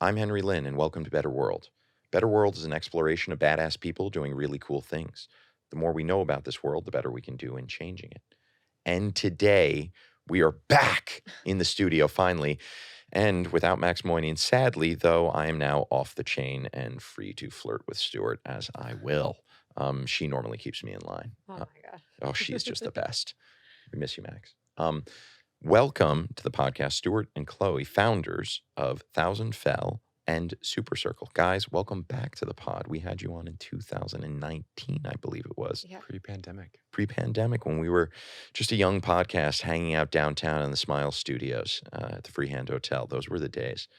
I'm Henry Lin, and welcome to Better World. Better World is an exploration of badass people doing really cool things. The more we know about this world, the better we can do in changing it. And today, we are back in the studio finally, and without Max Moynihan. Sadly, though, I am now off the chain and free to flirt with Stuart as I will. She normally keeps me in line. Oh my God. Oh, she's just the best. We miss you, Max. Welcome to the podcast, Stuart and Chloe, founders of Thousand Fell and Super Circle. Guys, welcome back to the pod. We had you on in 2019, I believe it was. Yeah. Pre-pandemic, when we were just a young podcast hanging out downtown in the Smile Studios at the Freehand Hotel. Those were the days.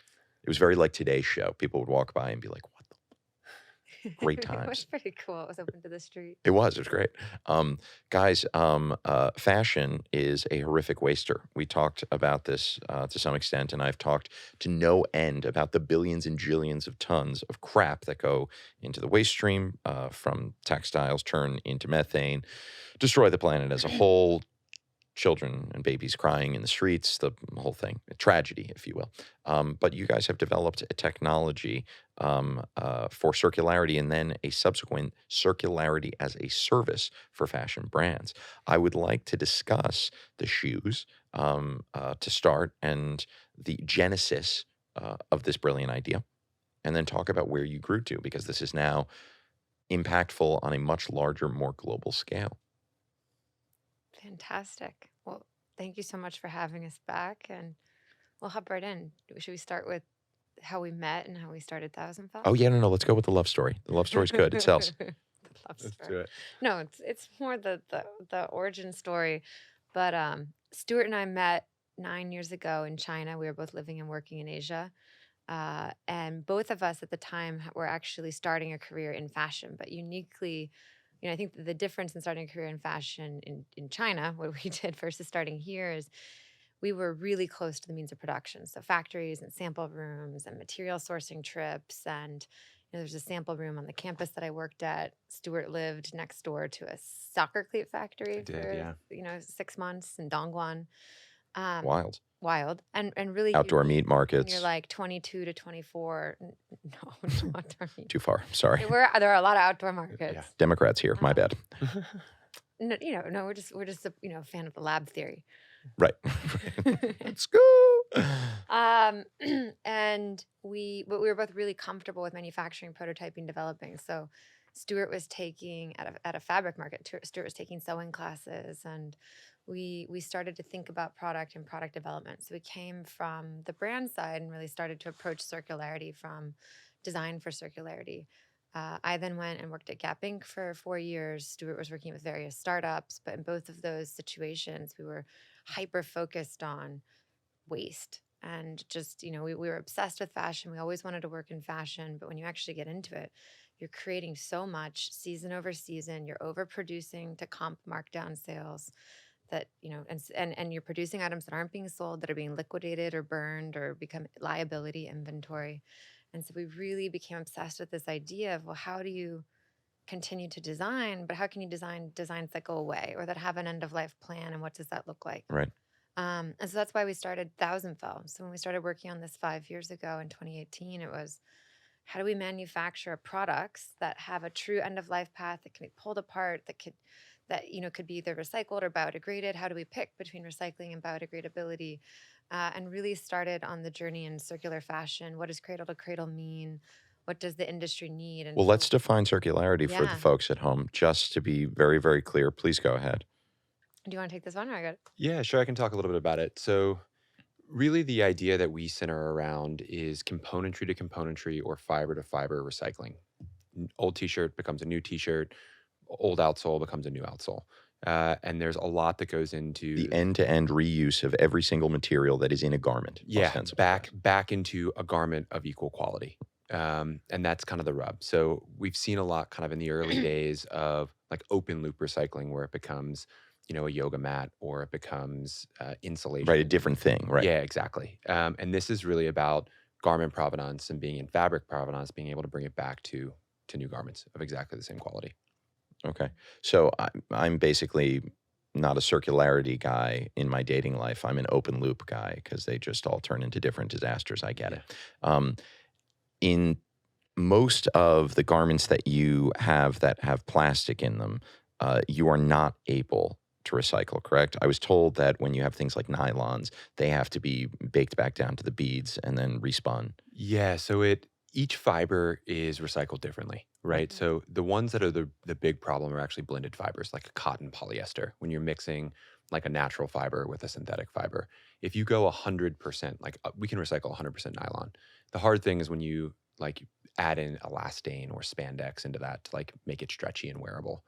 It was very like today's show. People would walk by and be like, what the? Great It was times. pretty cool. It was open to the street. It was great. Guys, fashion is a horrific waster. We talked about this to some extent, and I've talked to no end about the billions and jillions of tons of crap that go into the waste stream from textiles, turn into methane, destroy the planet as a whole, children and babies crying in the streets, the whole thing, a tragedy, if you will. But you guys have developed a technology for circularity and then a subsequent circularity as a service for fashion brands. I would like to discuss the shoes to start and the genesis of this brilliant idea, and then talk about where you grew to, because this is now impactful on a much larger, more global scale. Fantastic. Well, thank you so much for having us back, and we'll hop right in. Should we start with how we met and how we started Thousand Fell? Oh, yeah, no, let's go with the love story. The love story's good. It sells. The love Let's story. do it. No, it's more the origin story. But Stuart and I met 9 years ago in China. We were both living and working in Asia. And both of us at the time were actually starting a career in fashion, but uniquely, I think the difference in starting a career in fashion in China, what we did versus starting here, is we were really close to the means of production. So factories and sample rooms and material sourcing trips. And there's a sample room on the campus that I worked at. Stuart lived next door to a soccer cleat factory I did, for yeah. 6 months in Dongguan. Wild. And really Outdoor unique meat markets. when you're like 22 to 24. No, no outdoor meat. Too far. Sorry. There are a lot of outdoor markets. Yeah. Democrats here. My bad. No, we're just a fan of the lab theory. Right. Let's go. And we were both really comfortable with manufacturing, prototyping, developing. So Stuart was taking at a fabric market. Stuart was taking sewing classes, and we started to think about product and product development. So we came from the brand side and really started to approach circularity from design for circularity. I then went and worked at Gap Inc. for 4 years. Stuart was working with various startups, but in both of those situations, we were hyper focused on waste. And just, we were obsessed with fashion. We always wanted to work in fashion, but when you actually get into it, you're creating so much season over season. You're overproducing to comp markdown sales that, and you're producing items that aren't being sold, that are being liquidated or burned or become liability inventory. And so we really became obsessed with this idea of, well, how do you continue to design, but how can you design designs that go away or that have an end of life plan, and what does that look like? Right. And so that's why we started Thousand Fell. So when we started working on this 5 years ago in 2018, it was, how do we manufacture products that have a true end of life path, that can be pulled apart, that could be either recycled or biodegraded? How do we pick between recycling and biodegradability? And really started on the journey in circular fashion. What does cradle to cradle mean? What does the industry need? And Well, let's define circularity for the Yeah. folks at home, just to be very, very clear. Please go ahead. do you want to take this one, or I got it? Yeah, sure. I can talk a little bit about it. So, really, the idea that we center around is componentry to componentry or fiber to fiber recycling. Old t-shirt becomes a new t-shirt. Old outsole becomes a new outsole. And there's a lot that goes into The end-to-end reuse of every single material that is in a garment. yeah, ostensibly. back into a garment of equal quality. And that's kind of the rub. So we've seen a lot kind of in the early days of like open loop recycling, where it becomes, a yoga mat, or it becomes insulation. Right, a different thing, right? Yeah, exactly. And this is really about garment provenance and being in fabric provenance, being able to bring it back to new garments of exactly the same quality. Okay. So I'm basically not a circularity guy in my dating life. I'm an open loop guy because they just all turn into different disasters. I get it. in most of the garments that you have that have plastic in them, you are not able to recycle, correct? I was told that when you have things like nylons, they have to be baked back down to the beads and then respun. Yeah, so each fiber is recycled differently, right? Mhm. So the ones that are the big problem are actually blended fibers, like cotton polyester. When you're mixing like a natural fiber with a synthetic fiber, if you go 100%, like we can recycle 100% nylon. The hard thing is when you like add in elastane or spandex into that to like make it stretchy and wearable.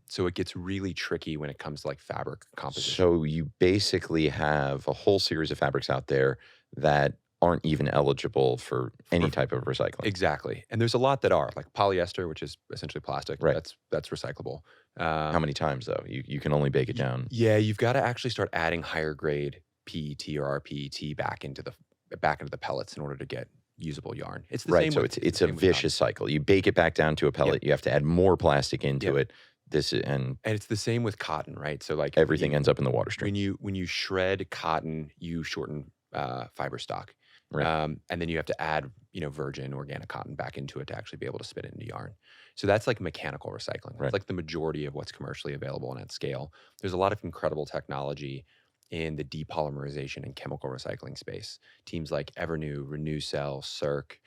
So it gets really tricky when it comes to like fabric composition. So you basically have a whole series of fabrics out there that aren't even eligible for any type of recycling. Exactly. And there's a lot that are like polyester, which is essentially plastic. Right. That's recyclable. How many times though? You can only bake it down. Yeah, you've got to actually start adding higher grade PET or rPET back into the pellets in order to get usable yarn. It's the Right. same So with, it's a same with cotton. vicious cycle. You bake it back down to a pellet. You have to add more plastic into Yep. it. And And it's the same with cotton, right? So like everything ends up in the water stream. when you shred cotton, you shorten fiber stock. Right. And then you have to add, virgin organic cotton back into it to actually be able to spit it into yarn. So that's like mechanical recycling. That's Right. like the majority of what's commercially available and at scale. There's a lot of incredible technology in the depolymerization and chemical recycling space. Teams like Evernew, RenewCell, Circ,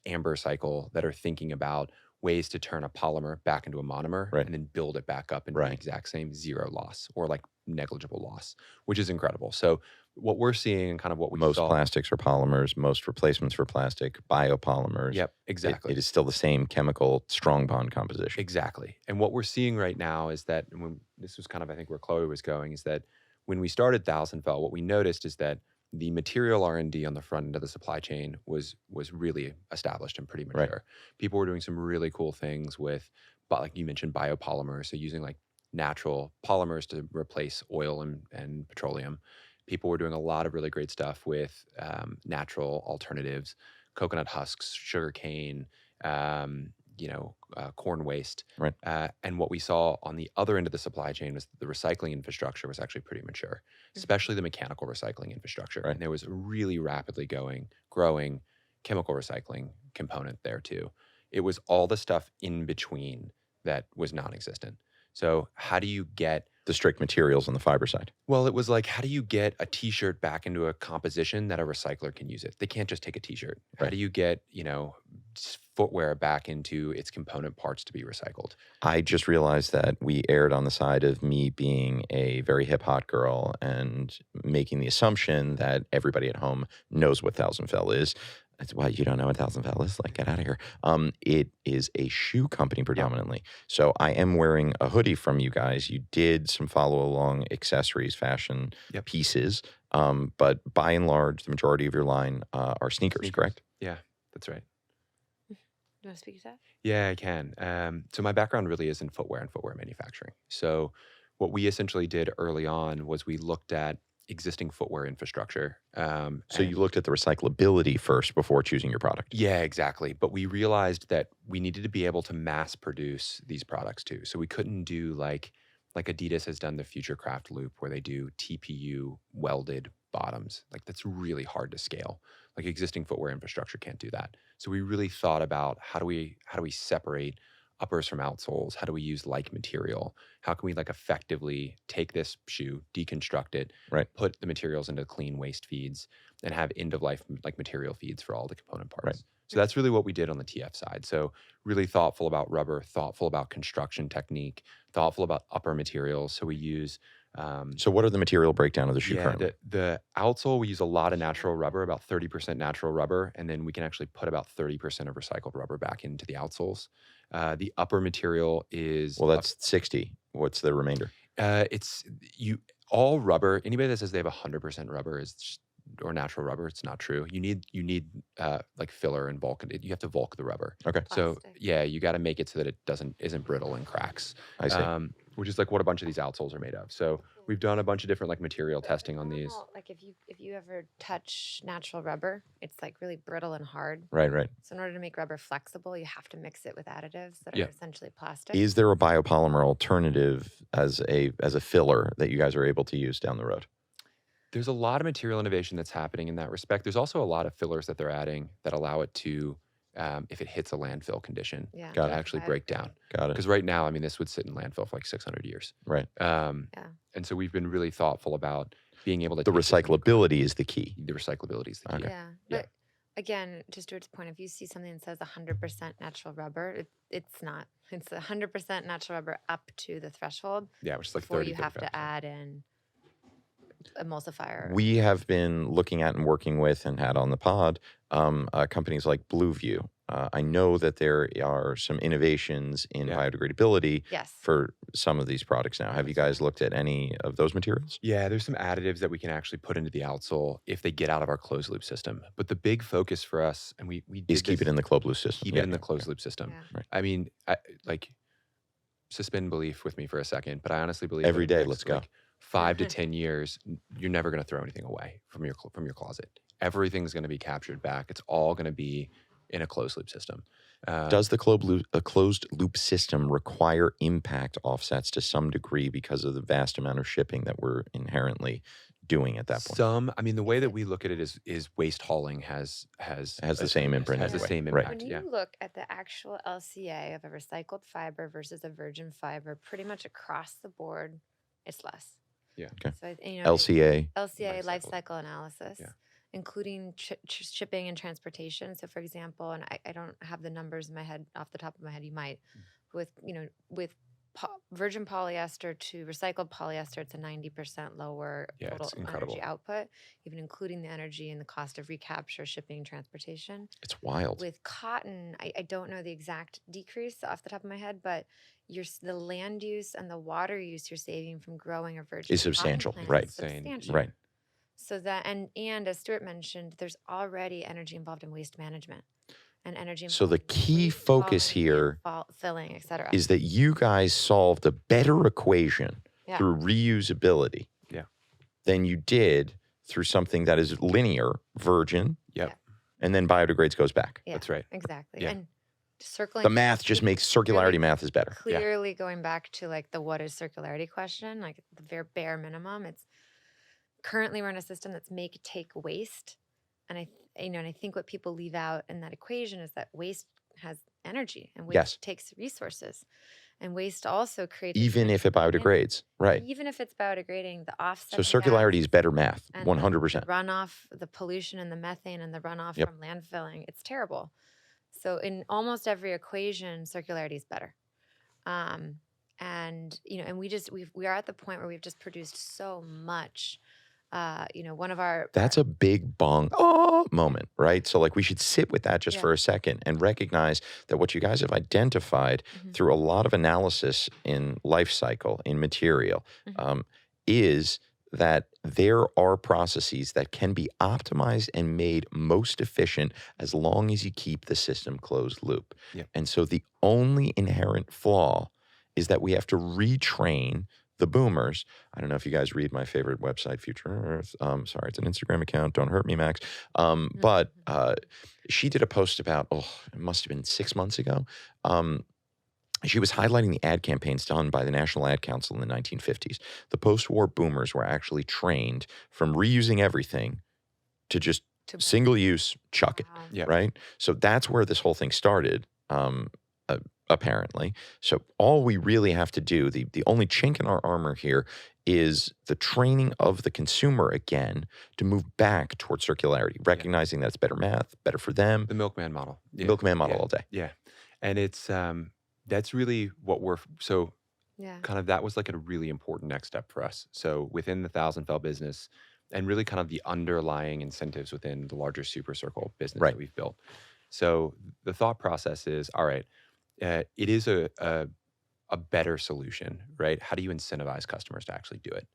Amber Cycle that are thinking about ways to turn a polymer back into a monomer Right. and then build it back up into Right. the exact same zero loss or like negligible loss, which is incredible. So what we're seeing and kind of what we Most saw. plastics are polymers, most replacements for plastic, biopolymers. Yep, exactly. It is still the same chemical strong bond composition. Exactly. And what we're seeing right now is that this was kind of, I think, where Chloe was going, is that when we started Thousandfell, what we noticed is that the material R&D on the front end of the supply chain was really established and pretty Right. mature. People were doing some really cool things with, like you mentioned, biopolymers, so using like natural polymers to replace oil and petroleum. People were doing a lot of really great stuff with natural alternatives, coconut husks, sugar cane, corn waste. Right. And what we saw on the other end of the supply chain was the recycling infrastructure was actually pretty mature, especially the mechanical recycling infrastructure. Right. And there was a really rapidly growing chemical recycling component there too. It was all the stuff in between that was non-existent. So how do you get The strict materials on the fiber side. well, it was like, how do you get a t-shirt back into a composition that a recycler can use it? They can't just take a t-shirt. How Right. do you get, footwear back into its component parts to be recycled? I just realized that we erred on the side of me being a very hip hot girl and making the assumption that everybody at home knows what Thousandfell is. That's why you don't know what Thousandfell is. Like, get out of here. It is a shoe company predominantly. So I am wearing a hoodie from you guys. You did some follow along accessories, fashion Yep. pieces. But by and large, the majority of your line are sneakers, correct? Yeah, that's right. Do you want to speak to that? Yeah, I can. So my background really is in footwear and footwear manufacturing. So what we essentially did early on was we looked at existing footwear infrastructure. So you looked at the recyclability first before choosing your product. Yeah, exactly. But we realized that we needed to be able to mass produce these products too. So we couldn't do like Adidas has done the Futurecraft loop where they do TPU welded bottoms. Like that's really hard to scale. Like existing footwear infrastructure can't do that. So we really thought about how do we separate uppers from outsoles? How do we use like material? How can we like effectively take this shoe, deconstruct it, Right. put the materials into clean waste feeds, and have end of life like material feeds for all the component parts. Right. So that's really what we did on the TF side. So really thoughtful about rubber, thoughtful about construction technique, thoughtful about upper materials. So we use So what are the material breakdown of the shoe currently? the outsole, we use a lot of natural rubber, about 30% natural rubber, and then we can actually put about 30% of recycled rubber back into the outsoles. The upper material is Well, that's 60. What's the remainder? it's all rubber. Anybody that says they have 100% rubber or natural rubber, it's not true. You need like filler and bulk. You have to bulk the rubber. Okay. So Plastic. yeah, you got to make it so that it isn't brittle and cracks. I see. Which is like what a bunch of these outsoles are made of. So we've done a bunch of different like material But testing on these. normal, like if you ever touch natural rubber, it's like really brittle and hard. Right. So in order to make rubber flexible, you have to mix it with additives that Yeah. are essentially plastic. Is there a biopolymer alternative as a filler that you guys are able to use down the road? There's a lot of material innovation that's happening in that respect. There's also a lot of fillers that they're adding that allow it to if it hits a landfill condition Yeah. Got to it. actually I break agree. down. Got it. Because right now, I mean, this would sit in landfill for like 600 years. Right. Um, Yeah. And so we've been really thoughtful about being able to The take this and grow. recyclability is the key. The recyclability is the key. Okay. Yeah. Yeah. But again, to Stuart's point, if you see something that says 100% natural rubber, it's not. It's 100% natural rubber up to the threshold Yeah, which is like before 30, you have 35%. to add in emulsifier. We have been looking at and working with and had on the pod companies like Blueview. I know that there are some innovations in Yeah. biodegradability Yes. for some of these products now. Have you guys looked at any of those materials? Yeah, there's some additives that we can actually put into the outsole if they get out of our closed loop system. But the big focus for us, and we did Is keep this- it in the closed loop system. keep Yeah. it in the closed loop system. Yeah. I mean, suspend belief with me for a second, but I honestly believe Every that in the day, let's next, go. like, 5 to 10 years, you're never going to throw anything away from your closet. Everything's going to be captured back. It's all going to be in a closed loop system. Does the closed loop system require impact offsets to some degree because of the vast amount of shipping that we're inherently doing at that point? I mean, the way that we look at it is waste hauling has the same imprint has the anyway. same Right. impact. When Yeah. you look at the actual LCA of a recycled fiber versus a virgin fiber, pretty much across the board, it's less. Yeah. Okay. So LCA. LCA Life life cycle. cycle analysis, Yeah. including shipping and transportation. So, for example, and I don't have the numbers in my head off the top of my head. You might, with virgin polyester to recycled polyester, it's a 90% lower Yeah, total it's incredible. energy output, even including the energy and the cost of recapture, shipping, and transportation. It's wild. With cotton, I don't know the exact decrease off the top of my head, but the land use and the water use you're saving from growing a virgin Is cotton substantial, plant right. is Insane. substantial. Right. So that and as Stuart mentioned, there's already energy involved in waste management and energy. So the involved in key waste focus hauling, here filling, etc. is that you guys solved a better equation Yeah. through reusability Yeah. than you did through something that is linear, virgin, Yep. Yeah. and then biodegrades goes back. Yeah, That's right. exactly. Yeah. And circling The math just makes circularity math is better. Yeah. clearly going back to like the what is circularity question, like the very bare minimum. It's currently we're in a system that's make take waste, and I think what people leave out in that equation is that waste has energy and waste Yes. takes resources, and waste also creates Even if it biodegrades. Right. even if it's biodegrading, the offset. So circularity is better math, and 100%. The runoff, the pollution and the methane and the runoff Yep. from landfilling, it's terrible. So in almost every equation, circularity is better. And we are at the point where we've just produced so much. One of our That's a big bong moment, right? So like we should sit with that just Yeah. for a second and recognize that what you guys have identified Mhm. through a lot of analysis in life cycle, in material, Mhm. is that there are processes that can be optimized and made most efficient as long as you keep the system closed loop. Yep. And so the only inherent flaw is that we have to retrain the boomers. I don't know if you guys read my favorite website, Future Earth. Sorry, it's an Instagram account. Don't hurt me, Max. But she did a post about, it must have been 6 months ago. She was highlighting the ad campaigns done by the National Ad Council in the 1950s. The post-war boomers were actually trained from reusing everything to just to single use, chuck it, Wow. Yeah. right? So that's where this whole thing started, apparently. So all we really have to do, the only chink in our armor here is the training of the consumer again to move back towards circularity, recognizing that it's better math, better for them. The milkman model. Yeah. Milkman model Yeah. all day. Yeah. And it's that's really what Yeah. kind of that was like a really important next step for us. So within the Thousand Fell business and really kind of the underlying incentives within the larger Super Circle business Right. that we've built. So the thought process is, all right, it is a better solution, right? How do you incentivize customers to actually do it?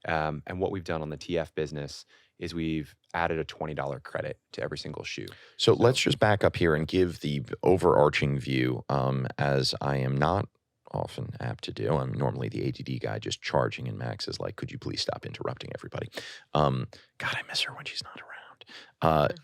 And what we've done on the TF business is we've added a $20 credit to every single shoe. So let's just back up here and give the overarching view, as I am not often apt to do. I'm normally the ADD guy just charging, and Max is like, could you please stop interrupting everybody? God, I miss her when she's not around.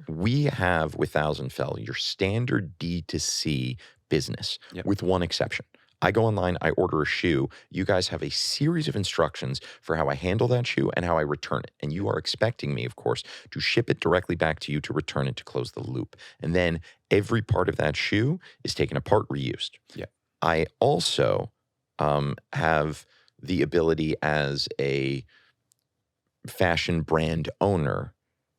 We have with Thousand Fell your standard D2C business Yep. with one exception. I go online, I order a shoe. You guys have a series of instructions for how I handle that shoe and how I return it. And you are expecting me, of course, to ship it directly back to you to return it to close the loop. And then every part of that shoe is taken apart, reused. Yeah. I also have the ability as a fashion brand owner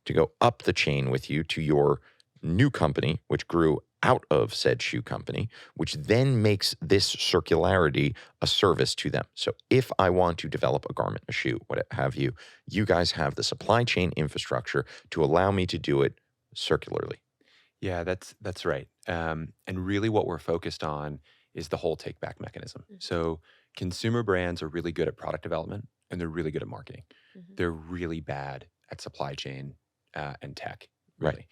to go up the chain with you to your new company, which grew out of said shoe company, which then makes this circularity a service to them. So if I want to develop a garment, a shoe, what have you, you guys have the supply chain infrastructure to allow me to do it circularly. Yeah, that's right. And really, what we're focused on is the whole take back mechanism. Mhm. So consumer brands are really good at product development and they're really good at marketing. Mhm. They're really bad at supply chain and tech, Right. really.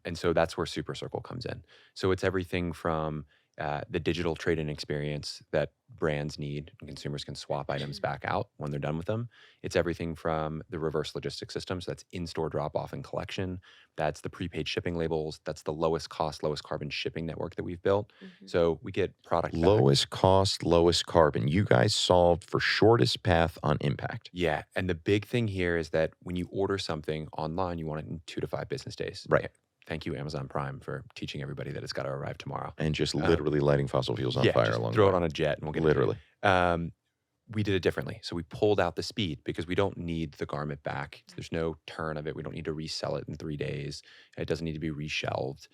And so that's where Super Circle comes in. So it's everything from the digital trade-in experience that brands need and consumers can swap items back out when they're done with them. It's everything from the reverse logistics system. So that's in-store drop-off and collection. That's the prepaid shipping labels. That's the lowest cost, lowest carbon shipping network that we've built. Mhm. So we get product back. Lowest cost, lowest carbon. You guys solved for shortest path on impact. Yeah. And the big thing here is that when you order something online, you want it in 2 to 5 business days. Right. Thank you, Amazon Prime, for teaching everybody that it's got to arrive tomorrow. And just literally lighting fossil fuels on fire just along throw the it way. on a jet and we'll get Literally. it. We did it differently. So we pulled out the speed because we don't need the garment back. There's no turn of it. We don't need to resell it in 3 days. It doesn't need to be reshelved,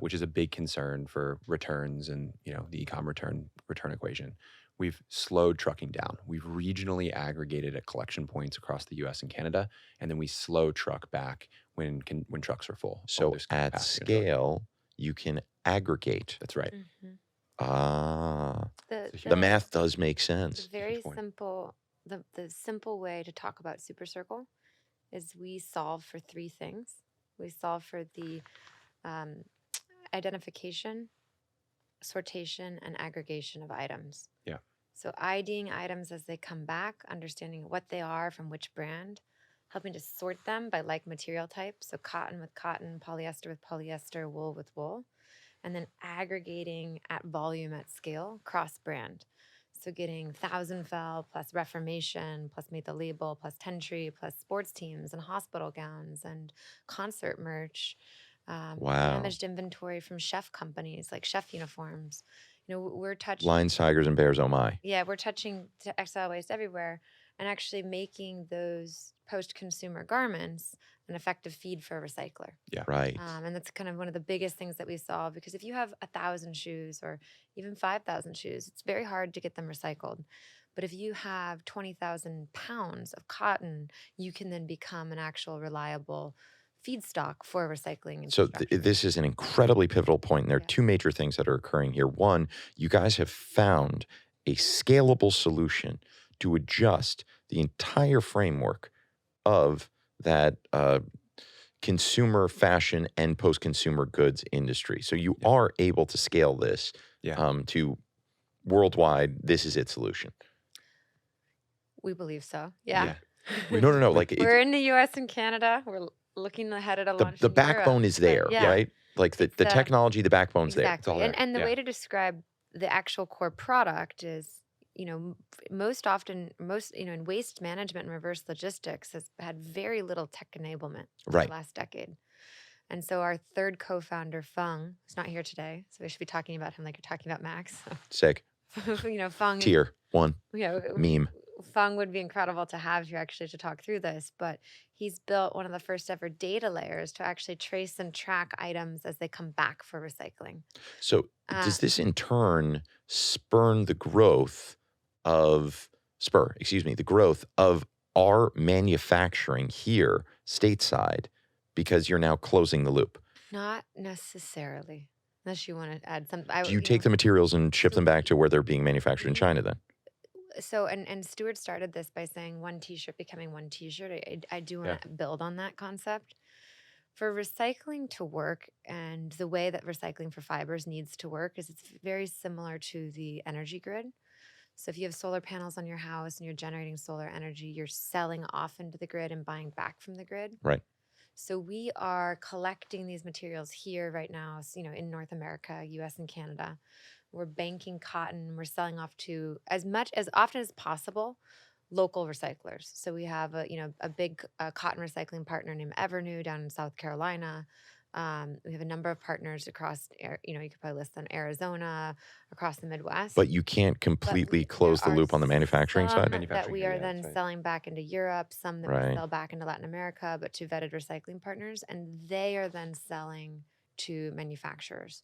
which is a big concern for returns and the e-com return equation. We've slowed trucking down. We've regionally aggregated at collection points across the U.S. and Canada, and then we slow truck back when trucks are full. or So there's at capacity in a truck. scale, you can aggregate. That's right. Mhm. Ah, The, So the math does make the sense. very point. simple the simple way to talk about Super Circle is we solve for 3 things. We solve for the um, identification, sortation, and aggregation of items. Yeah. So IDing items as they come back, understanding what they are from which brand, helping to sort them by like material type. So cotton with cotton, polyester with polyester, wool with wool, and then aggregating at volume at scale, cross brand. So getting Thousand Fell plus Reformation plus Made the Label plus Tentree plus sports teams and hospital gowns and concert merch, Wow. damaged inventory from chef companies like chef uniforms. We're touching Lions, tigers, and bears, oh my. yeah, we're touching textile waste everywhere and actually making those post-consumer garments an effective feed for a recycler. Right. And that's kind of one of the biggest things that we solve, because if you have 1,000 shoes or even 5,000 shoes, it's very hard to get them recycled. But if you have 20,000 pounds of cotton, you can then become an actual reliable feedstock for recycling. So infrastructure. this is an incredibly pivotal point. And there are Yeah. 2 major things that are occurring here. One, you guys have found a scalable solution to adjust the entire framework of that consumer fashion and post-consumer goods industry. So you Yeah. are able to scale this Yeah. to worldwide. This is its solution. We believe so. Yeah. No. Like We're in the U.S. and Canada. We're looking ahead at a launch. the in Europe, backbone is but there, yeah, right? Like the It's, technology, the backbone's there. exactly. all And there. and the Yeah. way to describe the actual core product is, most often, in waste management and reverse logistics has had very little tech enablement in Right. the last decade. And so our third co-founder, Fung, who's not here today, so we should be talking about him like you're talking about Max. Sick. Fung, Tier 1 meme. Fung would be incredible to have here actually to talk through this, but he's built one of the first ever data layers to actually trace and track items as they come back for recycling. So Uh, does this in turn spur the growth of our manufacturing here stateside, because you're now closing the loop? Not necessarily, unless you want to add some. Do you take the materials and ship them back to where they're being manufactured in China then? So, and Stuart started this by saying one T-shirt becoming one T-shirt. I do want to build on that concept. For recycling to work, and the way that recycling for fibers needs to work is it's very similar to the energy grid. So if you have solar panels on your house and you're generating solar energy, you're selling off into the grid and buying back from the grid. Right. So we are collecting these materials here right now, in North America, US and Canada. We're banking cotton. We're selling off to as often as possible local recyclers. So we have a big cotton recycling partner named Evernew down in South Carolina. We have a number of partners across, you could probably list them, Arizona, across the Midwest. But you can't But completely there close the are loop on the manufacturing some side? that Manufacturing we here, are yeah, then that's right. selling back into Europe, some that we Right. sell back into Latin America, but to vetted recycling partners, and they are then selling to manufacturers.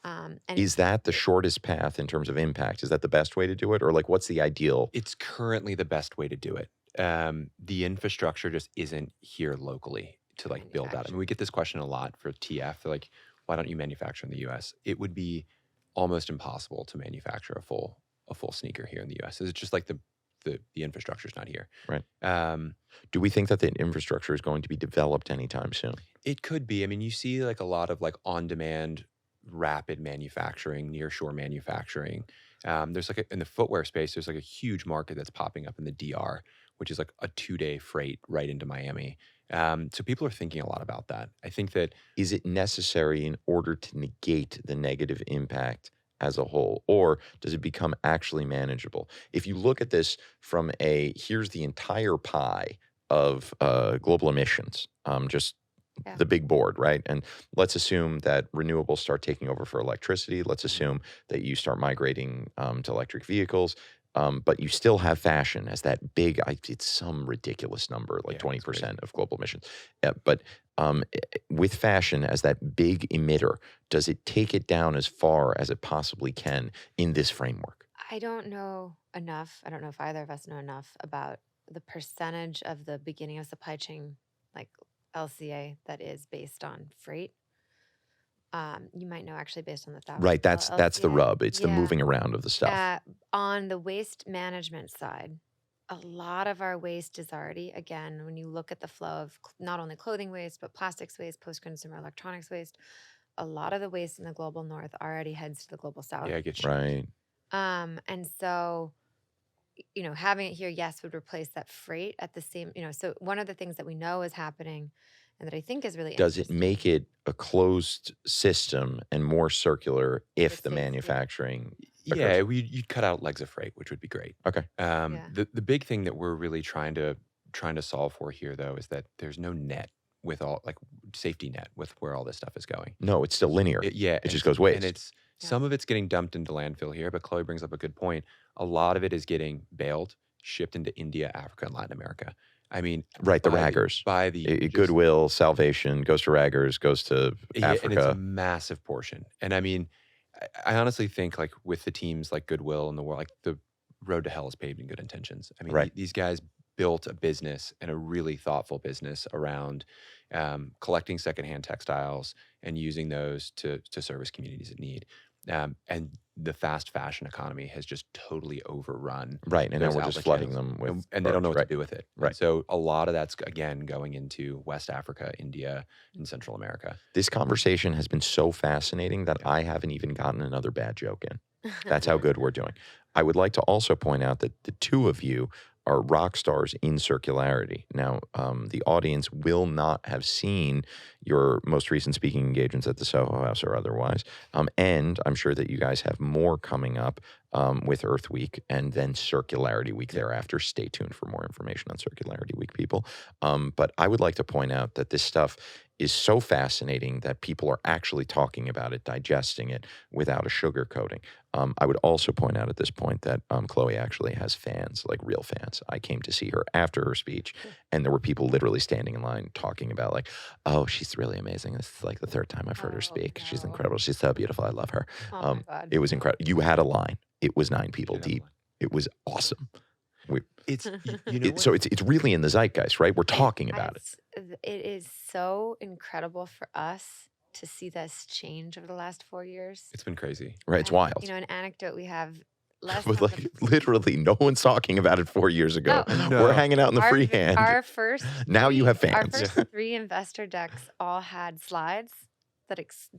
And Is that the it- shortest path in terms of impact? Is that the best way to do it? Or like what's the ideal? It's currently the best way to do it. The infrastructure just isn't here locally to like build out. I mean, we get this question a lot for TF. They're like, why don't you manufacture in the US? It would be almost impossible to manufacture a full sneaker here in the US. It's just like the infrastructure is not here. Right. Um, Do we think that the infrastructure is going to be developed anytime soon? It could be. I mean, you see like a lot of like on-demand, rapid manufacturing, nearshore manufacturing. There's like in the footwear space, there's like a huge market that's popping up in the DR, which is like a 2-day freight right into Miami. So people are thinking a lot about that. I think that Is it necessary in order to negate the negative impact as a whole? Or does it become actually manageable? If you look at this from here's the entire pie of global emissions, just Yeah. the big board, right? And let's assume that renewables start taking over for electricity. Let's assume that you start migrating to electric vehicles. But you still have fashion as that big, it's some ridiculous number, like Yeah, it's 20% crazy. of global emissions. Yeah, but with fashion as that big emitter, does it take it down as far as it possibly can in this framework? I don't know enough. I don't know if either of us know enough about the percentage of the beginning of supply chain, like LCA, that is based on freight. You might know actually based on the Right, $1,000 that's the LCA. rub. It's the Yeah. moving around of the stuff. On the waste management side, a lot of our waste is already, again, when you look at the flow of not only clothing waste, but plastics waste, post consumer electronics waste, a lot of the waste in the global north already heads to the global south. yeah, it gets Right. And so, having it here, yes, would replace that freight at the same, so one of the things that we know is happening and that I think is really Does it interesting. make it a closed system and more circular if With the safety. manufacturing Yeah, occurs? you'd cut out legs of freight, which would be great. Okay. Yeah. The big thing that we're really trying to solve for here, though, is that there's no net with all like safety net with where all this stuff is going. No, it's still linear. Yeah, It just goes waste. and it's Yeah. some of it's getting dumped into landfill here. But Chloe brings up a good point. A lot of it is getting baled, shipped into India, Africa, and Latin America. I mean, Right, the by raggers. by the just- Goodwill, Salvation goes to raggers, goes to Yeah, and it's a Africa. massive portion. And I mean, I honestly think like with the teams like Goodwill and the world, like the road to hell is paved in good intentions. I mean, Right. these guys built a business and a really thoughtful business around collecting secondhand textiles and using those to service communities in need. And the fast fashion economy has just totally overrun Right, and now those we're just outlet flooding channels. them with and they don't know what garbage. to do with it. And Right. so a lot of that's again going into West Africa, India, and Central America. This conversation has been so fascinating that I haven't even gotten another bad joke in. That's how good we're doing. I would like to also point out that the two of you are rock stars in circularity. Now, the audience will not have seen your most recent speaking engagements at the Soho House or otherwise. And I'm sure that you guys have more coming up with Earth Week and then Circularity Week thereafter. Stay tuned for more information on Circularity Week, people. But I would like to point out that this stuff is so fascinating that people are actually talking about it, digesting it without a sugar coating. I would also point out at this point that Chloe actually has fans, like real fans. I came to see her after her speech, and there were people literally standing in line talking about like, oh, she's really amazing. This is like the third time I've heard her Oh, speak. She's no. incredible. She's so beautiful. I love her. Oh my God. It was incredible. You had a line. It was 9 people Should have deep. one. It was awesome. It's you know what? So it's really in the zeitgeist, right? We're talking about it. It is so incredible for us to see this change over the last 4 years. It's been crazy. Right? It's And, wild. an anecdote we have less But on like literally, no one's talking about it 4 years ago. No. We're hanging out in the free hand. Our first Now you have Our fans. first 3 investor decks all had slides that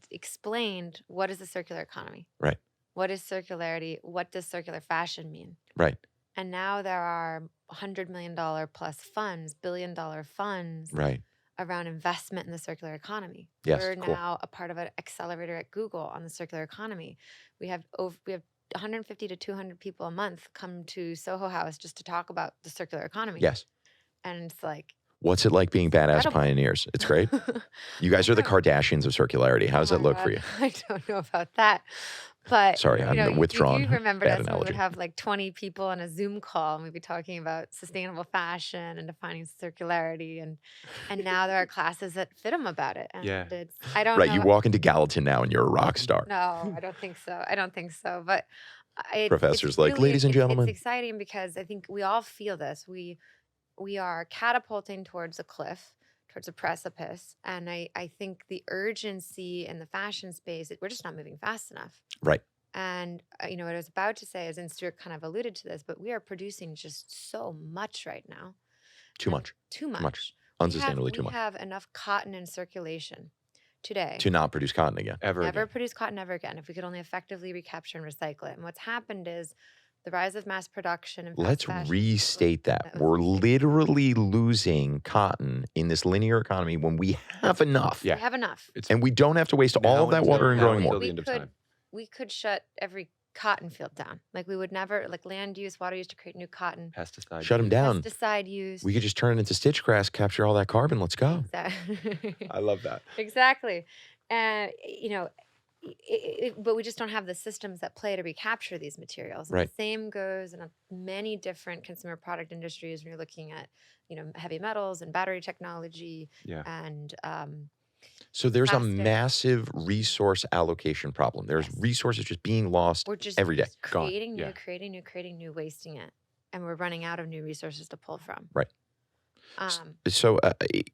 explained what is the circular economy. Right. What is circularity? What does circular fashion mean? Right. And now there are $100 million plus funds, $1 billion funds Right. around investment in the circular economy. Yes, We're cool. now a part of an accelerator at Google on the circular economy. We have 150 to 200 people a month come to Soho House just to talk about the circular economy. Yes. And it's like, What's it like being badass incredible. pioneers? It's great. You guys are the Kardashians of circularity. How does Oh that my look for you? God, I don't know about that. But Sorry, You I'm you withdrawn. remembered Bad us when we would analogy. have like 20 people on a Zoom call and we'd be talking about sustainable fashion and defining circularity, and now there are classes at FITM about it. And Yeah. I don't Right, know. you walk into Gallatin now and you're a rock star. No, I don't think so. I don't think so. But it's Professor's like, really, ladies and it's gentlemen. exciting because I think we all feel this. We are catapulting towards a cliff, towards a precipice. And I think the urgency in the fashion space, we're just not moving fast enough. Right. And what I was about to say is, and Stuart kind of alluded to this, but we are producing just so much right now. Too And much. Too much. much. Unsustainably too We much. have enough cotton in circulation today To not produce cotton again. Ever never again. produce cotton ever again if we could only effectively recapture and recycle it. And what's happened is the rise of mass production and fast Let's fashion. restate that. That was We're restated. literally losing cotton in this linear economy when we have enough. Yeah. We have enough. It's And we don't have to waste all now of that until- water and now growing until more. the end of time. We could shut every cotton field down. Like we would never, like land use, water use to create new cotton. Pesticide. Shut 'em use. down. Pesticide use. We could just turn it into stitch grass, capture all that carbon. Let's go. I love that. Exactly. And, but we just don't have the systems that play to recapture these materials. And Right. the same goes in many different consumer product industries when you're looking at, heavy metals and battery technology Yeah. and So there's a Plastic. massive resource allocation problem. There's Yes. resources just being lost we're just every day. just Gone. creating new, Yeah. creating new, wasting it. And we're running out of new resources to pull from. Right. Um, So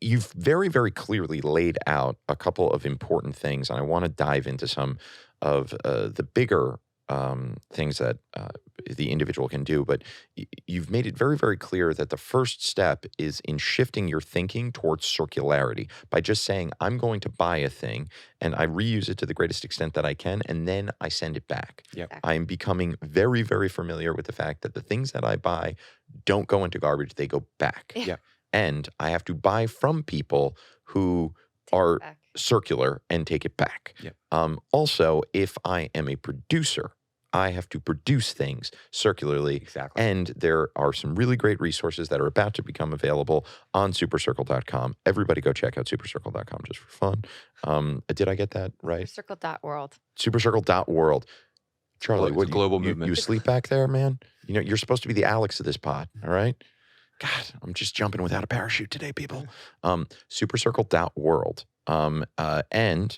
you've very, very clearly laid out a couple of important things, and I want to dive into some of the bigger things that the individual can do. But you've made it very, very clear that the first step is in shifting your thinking towards circularity by just saying, I'm going to buy a thing and I reuse it to the greatest extent that I can, and then I send it back. Yep. Exactly. I am becoming very, very familiar with the fact that the things that I buy don't go into garbage, they go back. Yeah. Yep. And I have to buy from people who take it are back. circular and take it back. Yep. Also, if I am a producer, I have to produce things circularly. Exactly. And there are some really great resources that are about to become available on supercircle.com. Everybody go check out supercircle.com just for fun. Did I get that right? Circle.world. Supercircle.world. Charlie, It's a what global you movement. asleep back there, man? You're supposed to be the Alex of this pod, all right? God, I'm just jumping without a parachute today, people. Supercircle.world. And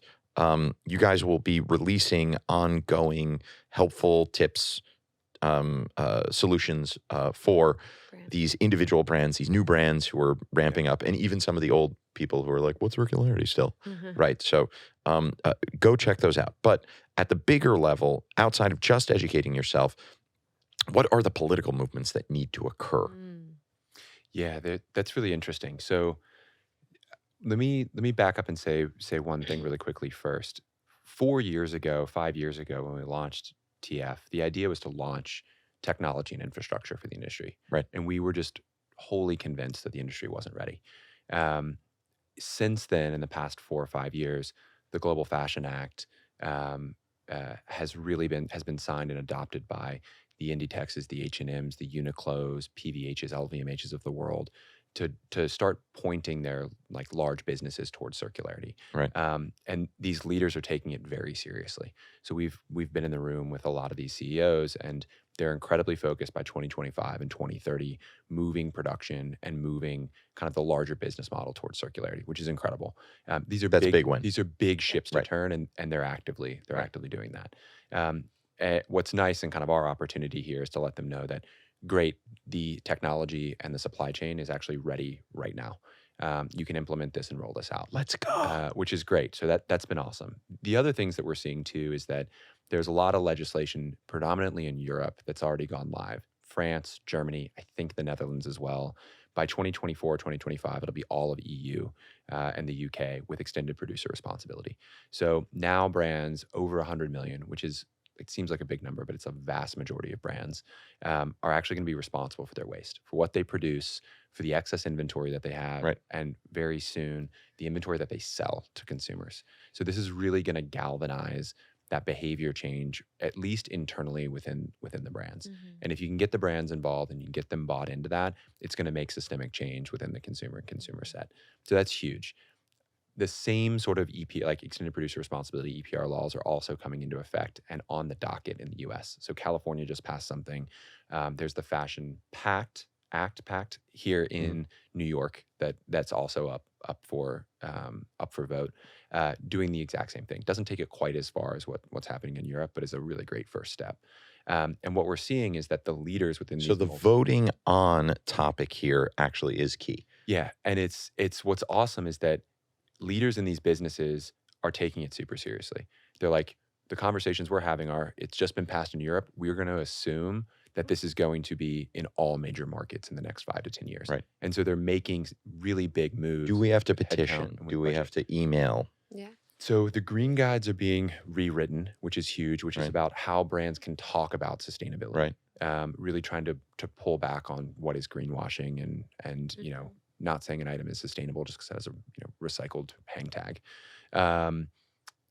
you guys will be releasing ongoing helpful tips, solutions for Brand. these individual brands, these new brands who are ramping up, and even some of the old people who are like, what's circularity still? Mhm. Right. So go check those out. But at the bigger level, outside of just educating yourself, what are the political movements that need to occur? Mm. Yeah, that's really interesting. So let me back up and say one thing really quickly first. 5 years ago, when we launched TF, the idea was to launch technology and infrastructure for the industry. Right. And we were just wholly convinced that the industry wasn't ready. Since then, in the past 4 or 5 years, the Global Fashion Act has been signed and adopted by the Inditexes, the H&Ms, the Uniqlos, PVHs, LVMHs of the world to start pointing their like large businesses towards circularity. Right. And these leaders are taking it very seriously. So we've been in the room with a lot of these CEOs, and they're incredibly focused by 2025 and 2030, moving production and moving kind of the larger business model towards circularity, which is incredible. These are That's a big win. These are big ships to Right. turn, and they're actively Right. doing that. What's nice and kind of our opportunity here is to let them know that great, the technology and the supply chain is actually ready right now. You can implement this and roll this out. Let's go. Which is great. So that's been awesome. The other things that we're seeing too is that there's a lot of legislation, predominantly in Europe, that's already gone live. France, Germany, I think the Netherlands as well. By 2024, 2025, it'll be all of EU and the UK with extended producer responsibility. So now brands over 100 million, which is it seems like a big number, but it's a vast majority of brands, are actually going to be responsible for their waste, for what they produce, for the excess inventory that they have, Right. and very soon the inventory that they sell to consumers. So this is really going to galvanize that behavior change, at least internally within the brands. Mhm. And if you can get the brands involved and you can get them bought into that, it's going to make systemic change within the consumer and consumer set. So that's huge. The same sort of like extended producer responsibility EPR laws are also coming into effect and on the docket in the US. So California just passed something. There's the Fashion Pact here in New York that's also up for vote, doing the exact same thing. Doesn't take it quite as far as what's happening in Europe, but is a really great first step. And what we're seeing is that the leaders within So these the voting on topic here actually is key. yeah, and it's what's awesome is that leaders in these businesses are taking it super seriously. They're like, the conversations we're having are, it's just been passed in Europe. We're going to assume that this is going to be in all major markets in the next 5 to 10 years. Right. And so they're making really big moves. Do we have to with headcount petition? and with Do we budget. have to email? Yeah. So the green guides are being rewritten, which is huge, which is Right. about how brands can talk about sustainability. Right. Really trying to pull back on what is greenwashing and you know, not saying an item is sustainable just because it has a recycled hang tag.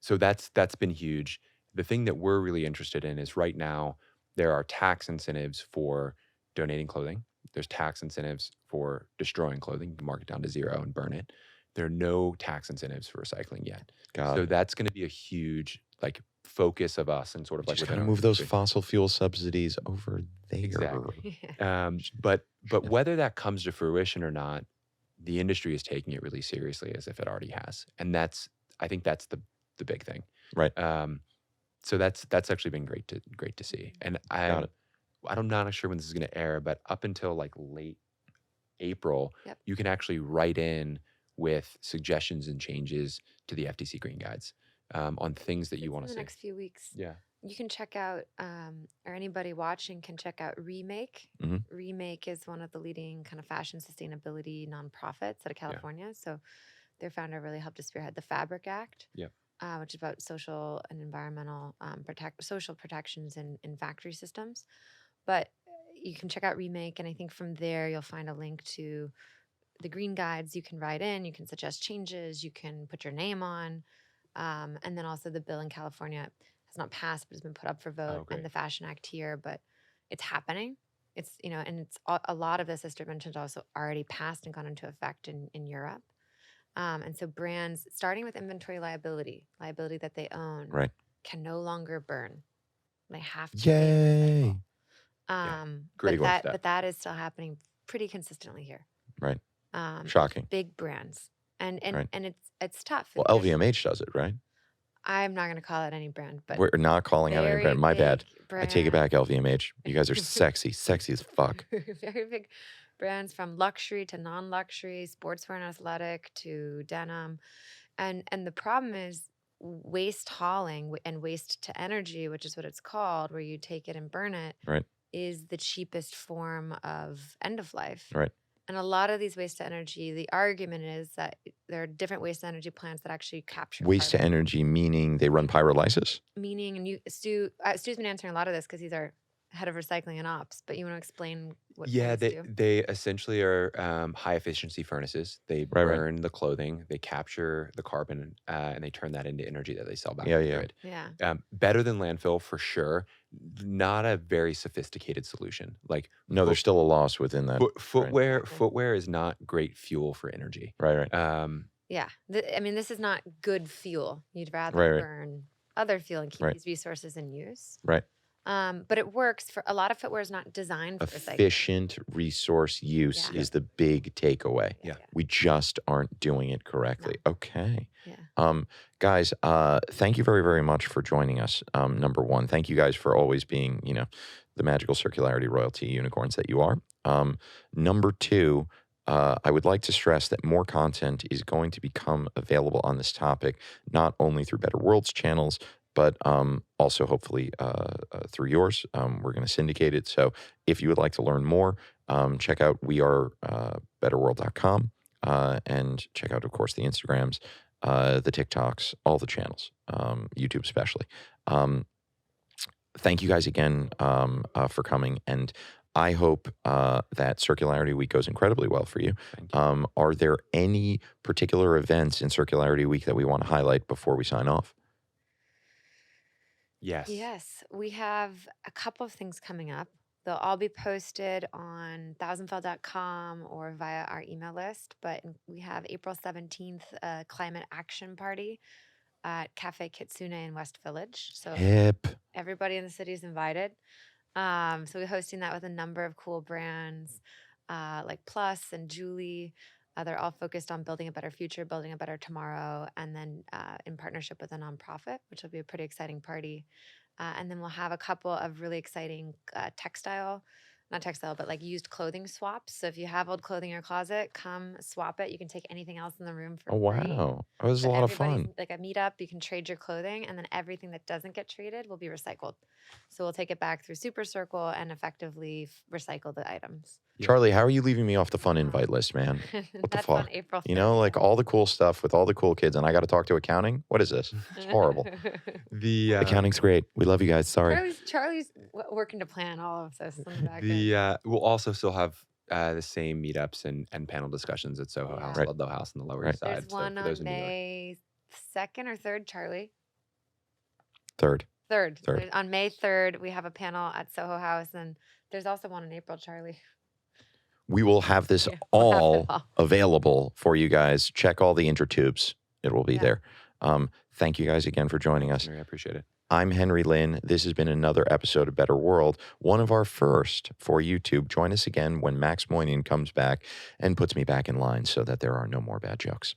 So that's been huge. The thing that we're really interested in is right now there are tax incentives for donating clothing. There's tax incentives for destroying clothing. You can mark it down to 0 and burn it. There are no tax incentives for recycling yet. God. So that's going to be a huge like focus of us and sort of like Just within gotta our move those industry. focil fuel subsidies over there. Exactly. Yeah. But whether that comes to fruition or not, the industry is taking it really seriously as if it already has, and I think that's the big thing. Right. So that's actually been great to see, and Got it. I'm not sure when this is going to air, but up until like late April, Yep. you can actually write in with suggestions and changes to the FTC Green Guides on things that you It's want in to the see. next few weeks. Yeah. You can check out, or anybody watching can check out Remake. Mhm. Remake is one of the leading kind of fashion sustainability nonprofits out of California. So their founder really helped to spearhead the Fabric Act, Yep. which is about social and environmental social protections in factory systems. But you can check out Remake, and I think from there you'll find a link to the green guides. You can write in, you can suggest changes, you can put your name on, and then also the bill in California has not passed but has been put up for vote, great. and the Fashion Act here, but it's happening. It's and it's a lot of this, as Stuart mentioned, also already passed and gone into effect in Europe. And so brands, starting with inventory liability that they own, Right. can no longer burn. They have to Yay. recycle. Great one step. But that is still happening pretty consistently here. Right. Um, Shocking. Big brands, and Right. it's tough. Well, There's- LVMH does it, right? I'm not going to call it any brand, but We're not calling out any very brand. My bad. big I take it brand. back, LVMH. You guys are sexy as fuck. Very big brands, from luxury to non-luxury, sportswear and athletic to denim, and the problem is waste hauling and waste to energy, which is what it's called, where you take it and burn it, Right. is the cheapest form of end of life. Right. And a lot of these waste to energy, the argument is that there are different waste to energy plants that actually capture Waste to carbon. energy, meaning they run pyrolysis? Meaning, and Stu's been answering a lot of this because he's our head of recycling and ops. But you want to explain what Yeah, plants do? they essentially are high efficiency furnaces. They Right, right. burn the clothing, they capture the carbon, and they turn that into energy that they sell back Yeah, to the yeah. grid. Yeah. Better than landfill for sure. Not a very sophisticated solution. Like No, there's still a loss within that. footwear. Exactly. Footwear is not great fuel for energy. Right. Yeah. I mean, this is not good fuel. You'd rather Right. burn other fuel and keep Right. these resources in use. Right. But it works for a lot of footwear is not designed for recycling. Efficient resource use Yeah. is the big takeaway. Yeah. We just aren't doing it correctly. Okay. Yeah. Guys, thank you very, very much for joining us. Number one, thank you guys for always being, the magical circularity royalty unicorns that you are. Number two, I would like to stress that more content is going to become available on this topic, not only through Better Worlds channels, but also hopefully through yours. We're going to syndicate it. So if you would like to learn more, check out wearebetterworld.com and check out, of course, the Instagrams, the TikToks, all the channels, YouTube especially. thank you guys again for coming. And I hope that Circularity Week goes incredibly well for you. Thank you. Are there any particular events in Circularity Week that we want to highlight before we sign off? Yes. Yes, we have a couple of things coming up. They'll all be posted on thousandfell.com or via our email list. But we have April 17th, a climate action party at Cafe Kitsune in West Village. So Hip. everybody in the city is invited. So we're hosting that with a number of cool brands like Plus and Julie. They're all focused on building a better future, building a better tomorrow, and then in partnership with a nonprofit, which will be a pretty exciting party. And then we'll have a couple of really exciting not textile, but like used clothing swaps. So if you have old clothing in your closet, come swap it. You can take anything else in the room for Oh, free. wow. That was a So lot of everybody's fun. like a meetup. You can trade your clothing, and then everything that doesn't get traded will be recycled. So we'll take it back through Super Circle and effectively recycle the items. Yeah. Charlie, how are you leaving me off the fun Wow. invite list, man? What the That's on fuck? April 5th. You know, like all the cool stuff with all the cool kids, and I got to talk to accounting? What is this? It's horrible. The Accounting's great. We love you guys. Sorry. Charlie's working to plan all of this in the back end. we'll also still have the same meetups and panel discussions at Soho House, Yeah. Right. Ludlow House on the Lower Right. East Side. There's So one for on those in New York. May 2nd or 3rd, Charlie. Third. 3rd. Third. On May 3rd, we have a panel at Soho House, and there's also one in April, Charlie. We will have this Yeah, we'll have it all all. available for you guys. Check all the intertubes. It will be Yeah. there. Thank you guys again for joining us. I appreciate it. I'm Henry Lin. This has been another episode of Better World, one of our first for YouTube. Join us again when Max Moynihan comes back and puts me back in line so that there are no more bad jokes.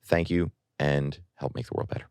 Thank you, and help make the world better.